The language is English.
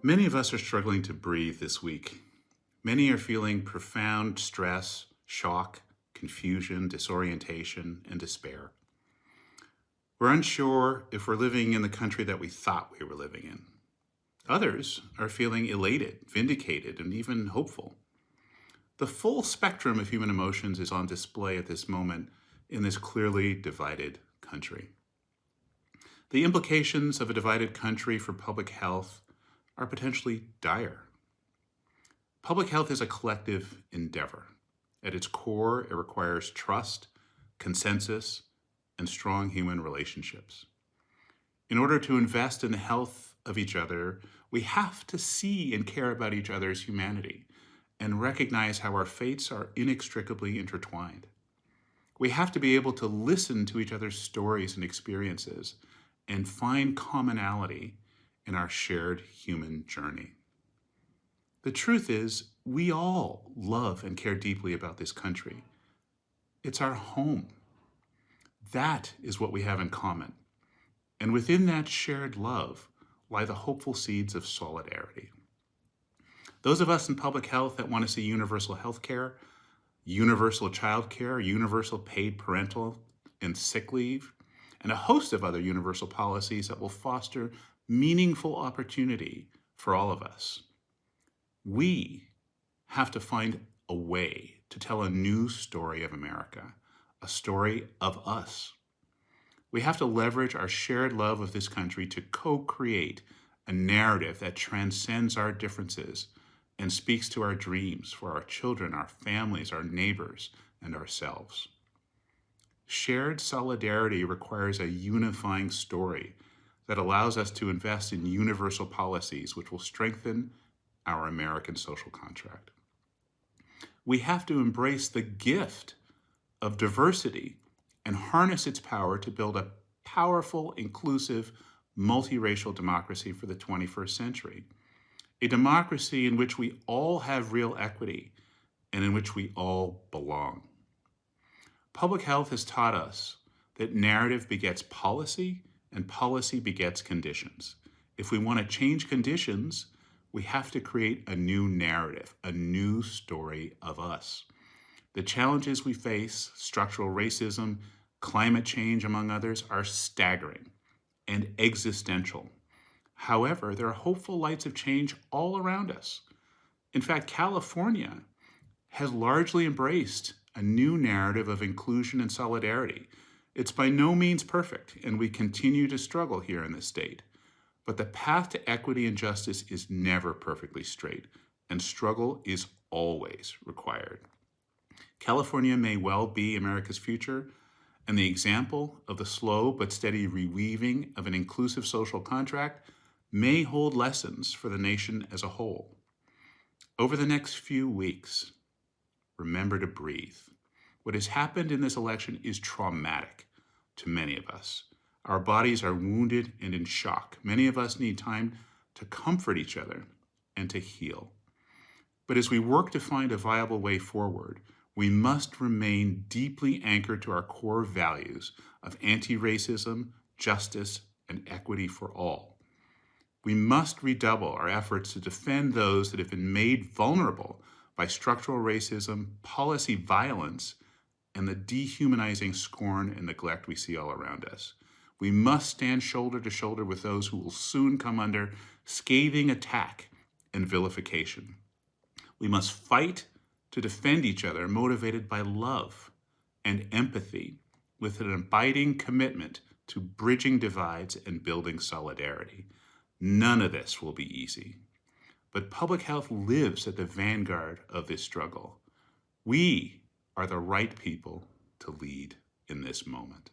Many of us are struggling to breathe this week. Many are feeling profound stress, shock, confusion, disorientation, and despair. We're unsure if we're living in the country that we thought we were living in. Others are feeling elated, vindicated, and even hopeful. The full spectrum of human emotions is on display at this moment in this clearly divided country. The implications of a divided country for public health are potentially dire. Public health is a collective endeavor. At its core, it requires trust, consensus, and strong human relationships. In order to invest in the health of each other, we have to see and care about each other's humanity and recognize how our fates are inextricably intertwined. We have to be able to listen to each other's stories and experiences and find commonality in our shared human journey. The truth is, we all love and care deeply about this country. It's our home. That is what we have in common. And within that shared love lie the hopeful seeds of solidarity. Those of us in public health that want to see universal health care, universal child care, universal paid parental and sick leave, and a host of other universal policies that will foster meaningful opportunity for all of us. We have to find a way to tell a new story of America, a story of us. We have to leverage our shared love of this country to co-create a narrative that transcends our differences and speaks to our dreams for our children, our families, our neighbors, and ourselves. Shared solidarity requires a unifying story that allows us to invest in universal policies which will strengthen our American social contract. We have to embrace the gift of diversity and harness its power to build a powerful, inclusive, multiracial democracy for the 21st century. A democracy in which we all have real equity and in which we all belong. Public health has taught us that narrative begets policy and policy begets conditions. If we want to change conditions, we have to create a new narrative, a new story of us. The challenges we face, structural racism, climate change, among others, are staggering and existential. However, there are hopeful lights of change all around us. In fact, California has largely embraced a new narrative of inclusion and solidarity. It's by no means perfect, and we continue to struggle here in this state. But the path to equity and justice is never perfectly straight, and struggle is always required. California may well be America's future, and the example of the slow but steady reweaving of an inclusive social contract may hold lessons for the nation as a whole. Over the next few weeks, remember to breathe. What has happened in this election is traumatic to many of us. Our bodies are wounded and in shock. Many of us need time to comfort each other and to heal. But as we work to find a viable way forward, we must remain deeply anchored to our core values of anti-racism, justice, and equity for all. We must redouble our efforts to defend those that have been made vulnerable by structural racism, policy violence, and the dehumanizing scorn and neglect we see all around us. We must stand shoulder to shoulder with those who will soon come under scathing attack and vilification. We must fight to defend each other, motivated by love and empathy, with an abiding commitment to bridging divides and building solidarity. None of this will be easy, but public health lives at the vanguard of this struggle. We are the right people to lead in this moment.